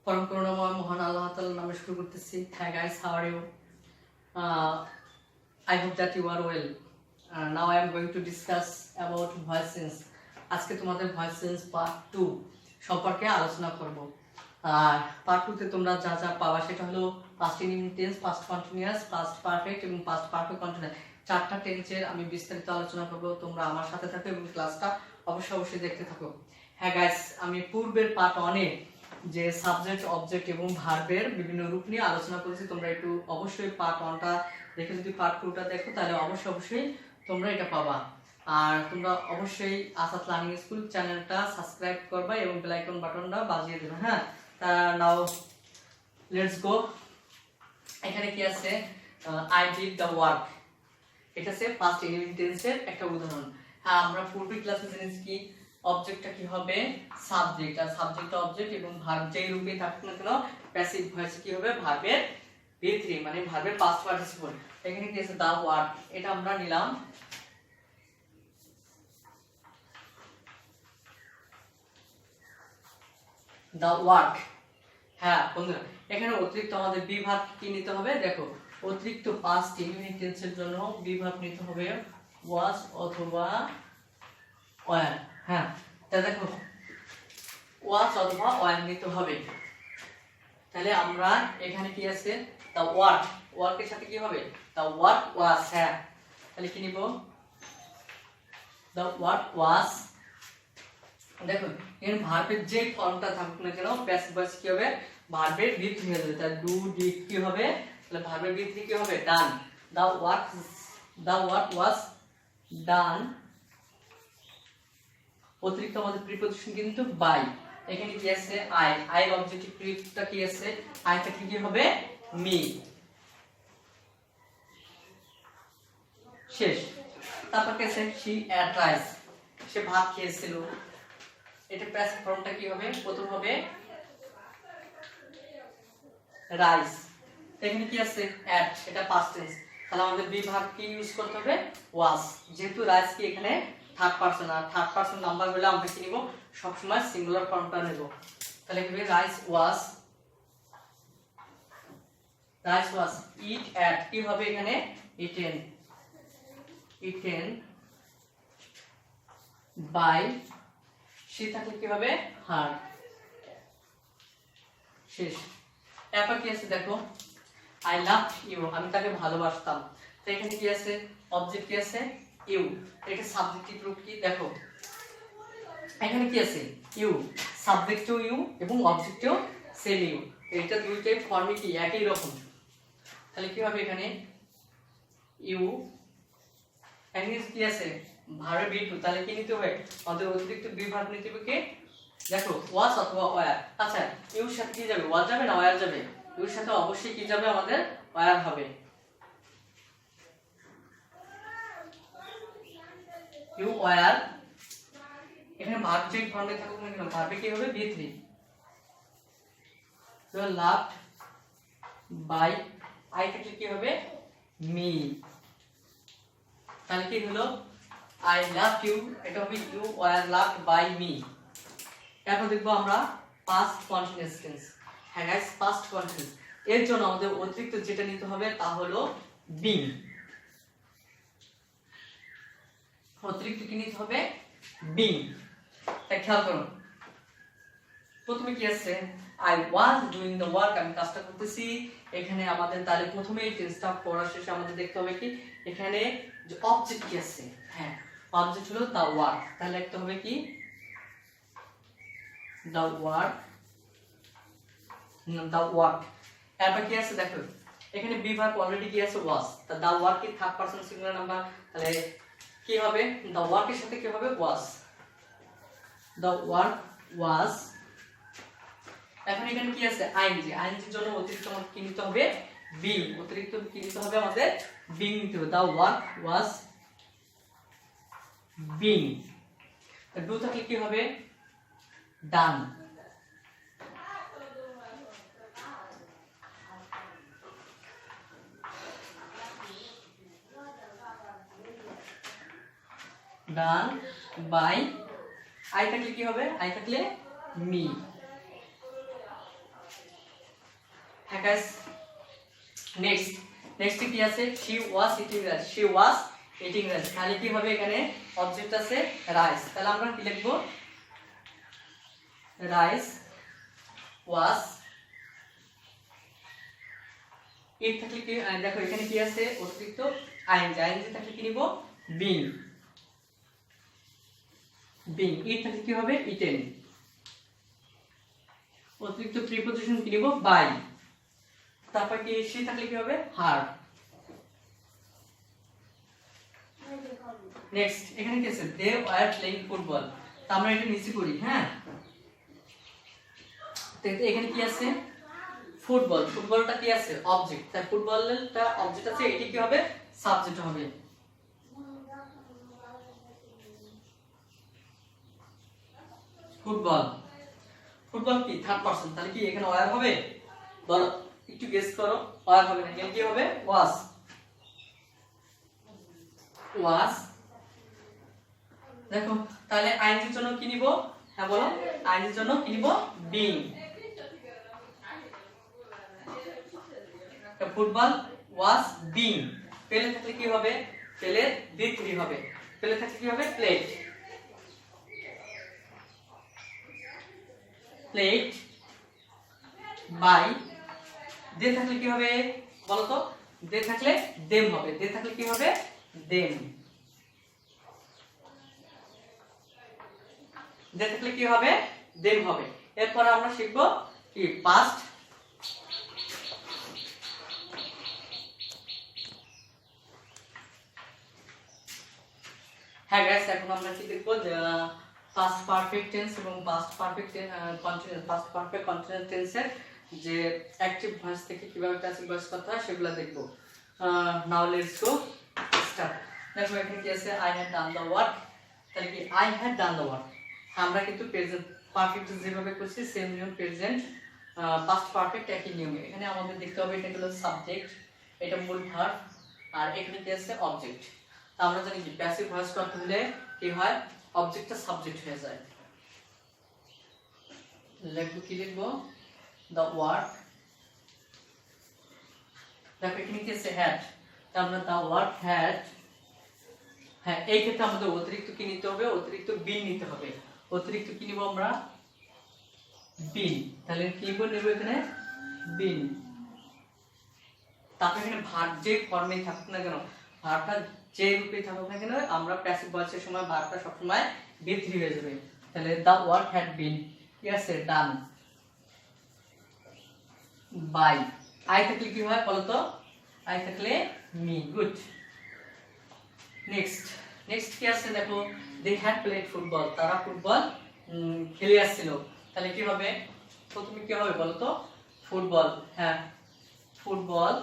পরম করুণাময় মহান আল্লাহ তাআলার নামে শুরু করতেছি। Hi guys, how are you? I hope that you are well. Now I am going to discuss about voice sense. আজকে তোমাদের voice sense part 2 সম্পর্কে আলোচনা করব। আর part 2 তে তোমরা যা যা পাবা সেটা হলো past tense, past continuous, past perfect এবং past perfect continuous। চারটা টেন্সের আমি বিস্তারিত আলোচনা করব। তোমরা আমার সাথে থাকো এবং ক্লাসটা অবশ্যই দেখতে থাকো। হ্যাঁ গাইস, আমি পূর্বের পার্ট 1 এ যে সাবজেক্ট, অবজেক্ট এবং ভার্বের বিভিন্ন রূপ নিয়ে আলোচনা করেছি। তোমরা একটু অবশ্যই পার্ট 1টা দেখে যদি পার্ট 2টা দেখো তাহলে অবশ্যই তোমরা এটা পাবা। আর তোমরা অবশ্যই আসাদ লার্নিং স্কুল চ্যানেলটা সাবস্ক্রাইব করবা এবং বেল আইকন বাটনটা বাজিয়ে দেবে। হ্যাঁ, নাও লেটস গো। এখানে কি আছে? আই ডিড দ্য ওয়ার্ক, এটা হচ্ছে পাস্ট টেন্সের একটা উদাহরণ। হ্যাঁ, আমরা পূর্বের ক্লাসে জেনেছি কি অবজেক্টটা কি হবে? সাবজেক্ট। আর সাবজেক্টটা অবজেক্ট এবং ভার্ব যেই রূপে থাকুক না কেন প্যাসিভ ভয়েসে কি হবে? ভার্বের V3 মানে ভার্বের পাস্ট পার্টিসিপল। এখানে কি আছে? দা ওয়ার্ক, এটা আমরা নিলাম দা ওয়ার্ক। হ্যাঁ বন্ধুরা, এখানে অতিরিক্ত আমাদের বি ভার্ব কি নিতে হবে? দেখো, অতিরিক্ত পাস্ট ইনডিফিনিট টেন্সের জন্য বি ভার্ব নিতে হবে ওয়াজ অথবা ওয়ার। হ্যাঁ, তা দেখো ওয়াজ অথবা ওয়ার নিতে হবে। তাহলে আমরা এখানে কি আছে? দা ওয়ার্ক, ওয়ার্কের সাথে কি হবে? The work was. হ্যাঁ, তাহলে কি নিব? The work was. দেখুন এখানে ভার্বের যে ফর্মটা থাকুক না কেন প্যাসিভ ভয়েস কি হবে? ভার্বের V3 হয়ে যাবে। তাহলে ডু ডিড কি হবে? তাহলে ভার্বের V3 কি হবে? ডান। দা ওয়ার্ক ওয়াজ ডান। অতিরিক্ত আমাদের প্রিপজিশন কিন্তু বাই। এখানে কি আছে? আই। আই এর অবজেক্টিভ প্রিফিক্সটা কি আছে? আই থেকে কি হবে? মি। শেষ। তারপর কি আছে? শি এট রাইস, সে ভাত খেয়েছিল। এটা প্যাসিভ ফর্মটা কি হবে? প্রথম হবে রাইস। এখানে কি আছে? এট, এটা পাস্ট টেন্স। তাহলে আমাদের বি ভার্ব কি ইউজ করতে হবে? ওয়াজ। যেহেতু রাইস কি এখানে থার্ড পারসন, আর থার্ড পারসন নাম্বার হলে আমরা কি নিব? সবসময় সিঙ্গুলার ফর্মটা নেব। তাহলে কি হবে? রাইস ওয়াজ, রাইস ওয়াজ ইট এট, কি হবে এখানে? Eaten, eaten by. সে থাকলে কি হবে? হার। শেষ। এরপর কি আছে? দেখো আই লাভ ইউ, আমি তাকে ভালোবাসতাম। তো এখানে কি আছে? অবজেক্ট কি আছে? ইউ। এটা সাবজেক্টিভ রূপ কি? দেখো এখানে কি আছে? ইউ। সাবজেক্টও ইউ এবং অবজেক্টও সেম ইউ। এটা দুইটাই ফর্মে কি একই রকম। তাহলে কি হবে এখানে? ইউ। এখানে কি আছে? Verb V2। তাহলে কি নিতে হবে? আমাদের অতিরিক্ত বি ভার্ব নিতে হবে কি? দেখো ওয়াজ অথবা ওয়্যার। আচ্ছা, ইউর সাথে কি যাবে? ওয়াজ যাবে না ওয়্যার যাবে? ইউর সাথে অবশ্যই কি যাবে? আমাদের ওয়্যার হবে। You wire. এখানে ভার্ব যে ফর্মে থাকুক না কেন ভার্বে কি হবে? V3। তো লাভড বাই, আই থেকে কি হবে? মি। তাহলে কি হলো? আই লাভ ইউ, এটা হবে you were loved by me. এখন দেখবো আমরা পাস্ট কন্টিনিউয়াস টেন্স। হ্যাঁ গাইস, পাস্ট কন্টিনিউয়াস এর জন্য আমাদের অতিরিক্ত যেটা নিতে হবে তা হলো বিং। অতিরিক্ত কি নিতে হবে? বিং। তাই খেয়াল করুন, প্রথমে কি আছে? I was doing the work, আমি কাজটা করতেছি। এখানে আমাদের তাহলে প্রথমে এই টেন্সটা পড়া শেষে আমাদের দেখতে হবে কি এখানে যে অবজেক্ট কি আছে? হ্যাঁ, অবজেক্ট হলো দ্য ওয়ার্ক। তাহলে লিখতে হবে কি? the work, the work। এরপর কি আছে? দেখো এখানে বি ভার্ব অলরেডি কি আছে? ওয়াজ। তা the work কি থার্ড পারসন সিঙ্গুলার নাম্বার, তাহলে কি হবে? the work এর সাথে কি হবে? ওয়াজ। the work was। এখন এখানে কি আছে? আইএনজি। আইএনজির জন্য অতিরিক্ত আমাদের কি নিতে হবে? বিং। অতিরিক্ত কি নিতে হবে? আমাদের বিং নিতে হবে। the work was being। Do থাকলে কি হবে? ডান। ডান বাই, আই থাকলে কি হবে? আই থাকলে মি। গাইস নেক্সট কি আছে she was eating rice, she was eating rice, তাহলে কি হবে এখানে অবজেক্ট আছে রাইস, তাহলে আমরা কি লিখব rice was eat থাকলে কি দেখো এখানে কি আছে অতিরিক্ত আইএনজি থাকলে কি নিব being eat থাকলে কি হবে eaten, অতিরিক্ত প্রিপজিশন কি নিব by, তারপর কি she থাকলে কি হবে her। নেক্সট এখানে কি আছে they were playing football, তো আমরা এটা নিচে করি হ্যাঁ, তো এখানে কি আছে ফুটবলটা কি আছে অবজেক্ট, তাই ফুটবলটা অবজেক্ট আছে, এটি কি হবে সাবজেক্ট হবে। ফুটবল কি থার্ড পারসন, তাহলে কি এখানে ওয়ার হবে বলো একটু গেস করো, ওয়ার হবে না, এখানে কি হবে ওয়াজ, দেখো তাহলে আইএনজির জন্য কি নিব, হ্যাঁ বলো আইএনজির জন্য কি নিব বিং, ফুটবল ওয়াজ বিং, পেলে থাকলে কি হবে পেলে বি3 হবে, পেলে থাকলে কি হবে প্লেট বাই, দে থাকলে কি হবে বলো তো, দে থাকলে দেম হবে, দে থাকলে কি হবে দেম, দে থাকলে কি হবে দেম হবে। এরপর আমরা শিখব কি পাস্ট, হ্যাঁ গাইস এখন আমরা কি দেখব যে পাস্ট পারফেক্ট টেন্স এবং past perfect continuous, past perfect continuous টেন্সের যে অ্যাকটিভ ভয়েস থেকে কিভাবে প্যাসিভ ভয়েস করতে হয় সেগুলো দেখব। Now let's go start. দেখো এখানে কি আছে I had done the work, তাহলে কি I had done the work, আমরা কিন্তু প্রেজেন্ট পারফেক্ট যেভাবে করছি সেম নিয়ম প্রেজেন্ট পাস্ট পারফেক্ট একই নিয়মে। এখানে আমাদের দেখতে হবে এটা হলো সাবজেক্ট, এটা মূল ভার্ব, আর এখানে কি আছে অবজেক্ট। আমরা জানি কি প্যাসিভ ভয়েস করতে হলে কি হয় অবজেক্টটা সাবজেক্ট হয়ে যায়। লিখবো কি লিখবো দ্য ওয়ার্ক, দেখো এখানে কি আছে হ্যাড, তাহলে আমরা দ্য ওয়ার্ক হ্যাড, হ্যাঁ এই ক্ষেত্রে আমাদের অতিরিক্ত কি নিতে হবে অতিরিক্ত বিন নিতে হবে, অতিরিক্ত কি নিব আমরা বিন, তাহলে কি নেব এখানে বিন, তারপর এখানে ভার্ব যে ফর্মে থাকুক না কেন ভার্বটা যে রূপে থাকুক না কেন আমরা প্যাসিভ ভয়েসের সময় ভার্বটা সবসময় বি3 হয়ে যাবে। তাহলে দ্য ওয়ার্ক হ্যাড বিন কি আছে ডান বাই, আই থাকলে কি হয় বলো তো আই থাকলে মি, গুড। নেক্সট কি আছে দেখো দে হ্যাড প্লেড ফুটবল, তারা ফুটবল খেলে আসছিল, তাহলে কি হবে প্রথমে কি হবে বলো তো ফুটবল, হ্যাঁ ফুটবল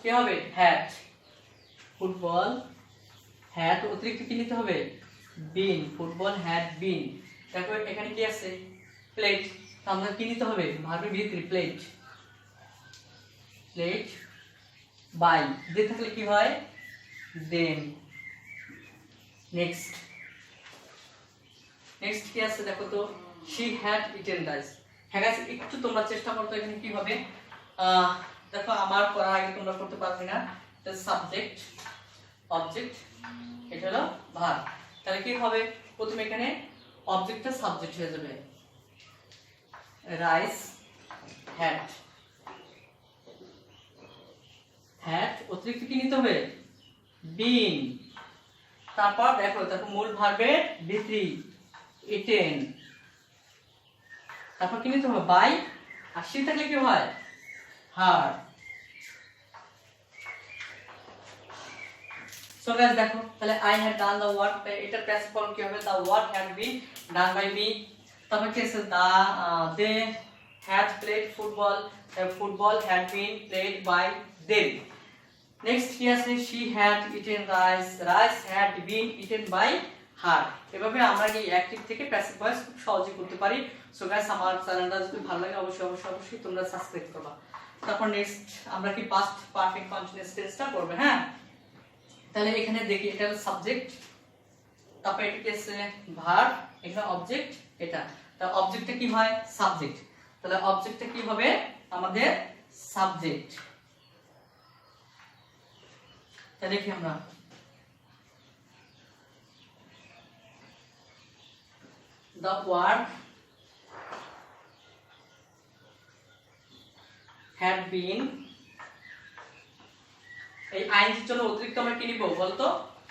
কি হবে হ্যাড, ফুটবল হ্যাড অতিরিক্ত কি নিতে হবে বিন, ফুটবল হ্যাড বিন, দেখো এখানে কি আছে প্লেট, আমরা কি নিতে হবে ভার্বের ভিতরে প্লেট বাই, দে থাকলে কি হয় দেম। নেক্সট কি আছে দেখো তো she had eaten rice, হ্যাঁ গাইস একটু তোমরা চেষ্টা করো তো এখানে কি হবে দেখো আমার পড়ার আগে তোমরা করতে পারবে না, সাবজেক্ট অবজেক্ট এটা হলো ভার্ব, তাহলে কি হবে প্রথমে এখানে অবজেক্টটা সাবজেক্ট হয়ে যাবে রাইস হ্যাড, অতিরিক্ত কি নিতে হবে বিন, তারপর দেখো মূল ভার্বের বি3 ইটেন, তারপর কি নিতে হবে বাই, আর সি থাকলে কি হয় হার। সো গাইস দেখো তাহলে I had done the work, এটা প্যাসিভ ফর্ম কি হবে the work had been done by me, তারপর কি আছে they had played football, football had been played by them. Next কি আছে she had eaten rice, rice had been eaten by her। এভাবে আমরা এই অ্যাক্টিভ থেকে প্যাসিভ ভয়েস খুব সহজে করতে পারি। সো গাইস আমার চ্যানেলটা যদি ভালো লাগে অবশ্যই তোমরা সাবস্ক্রাইব করবা। তারপর নেক্সট আমরা কি পাস্ট পারফেক্ট কন্টিনিউয়াস টেন্সটা করব, হ্যাঁ তাহলে এখানে দেখি এটা হলো সাবজেক্ট, তারপর এটা কি আছে ভার্ব, এখানে অবজেক্ট, এটা তা অবজেক্টটা কি হয় সাবজেক্ট, তাহলে অবজেক্টটা কি হবে আমাদের সাবজেক্ট। তা দেখি আমরা the work had been, এই আইএনজির জন্য অতিরিক্ত আমরা কি নিব বলতো,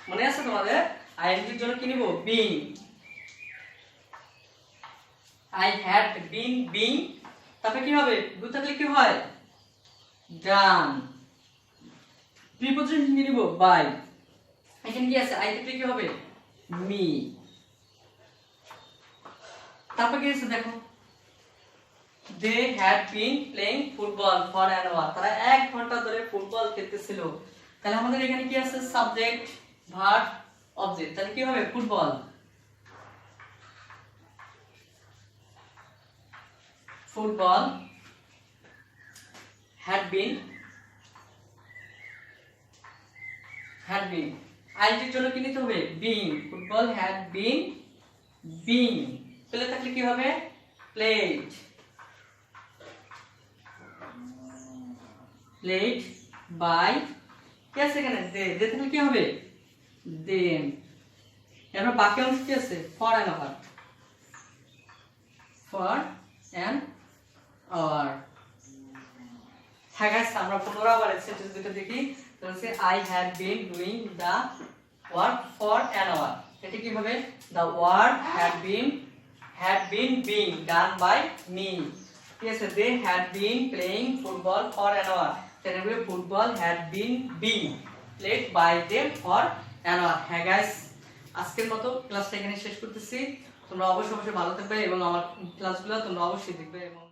মনে আছে তোমাদের? আইএনজির জন্য কি নিব? Being. I had been being, তারপরে কি হবে? ডু থাকলে কি হয়? ডান। প্রিপোজিশন কি নিব? বাই। এখানে কি আছে? আই থাকলে কি হবে? মি। তারপর কি আছে দেখো, they had been playing football for an hour, তারা 1 ঘন্টা ধরে ফুটবল খেলতেছিল। তাহলে আমাদের এখানে কি আছে? Subject, verb, object. তাহলে কি হবে? ফুটবল। ফুটবল had been আইনটির জন্য কি নিতে হবে? being। Football had been being, play থাকলে কি হবে? played by, কি আছে এখানে? they থাকলে কি হবে? them। এরপর বাকি অংশ কি আছে? for an hour, হ্যাঁ গাইস, আমরা পুনরায় সেন্টেন্স দুটো দেখি। তাহলে I had been doing the work for an hour, এটা কি হবে? the work had been being done by me। ঠিক আছে, they had been playing football for an hour, তাহলে football had been being played by them for an hour। হ্যাঁ guys, আজকের মতো ক্লাসটা এখানে শেষ করতেছি। তোমরা অবশ্যই ভালো থাকবে এবং আমার ক্লাসগুলো তোমরা অবশ্যই দেখবে এবং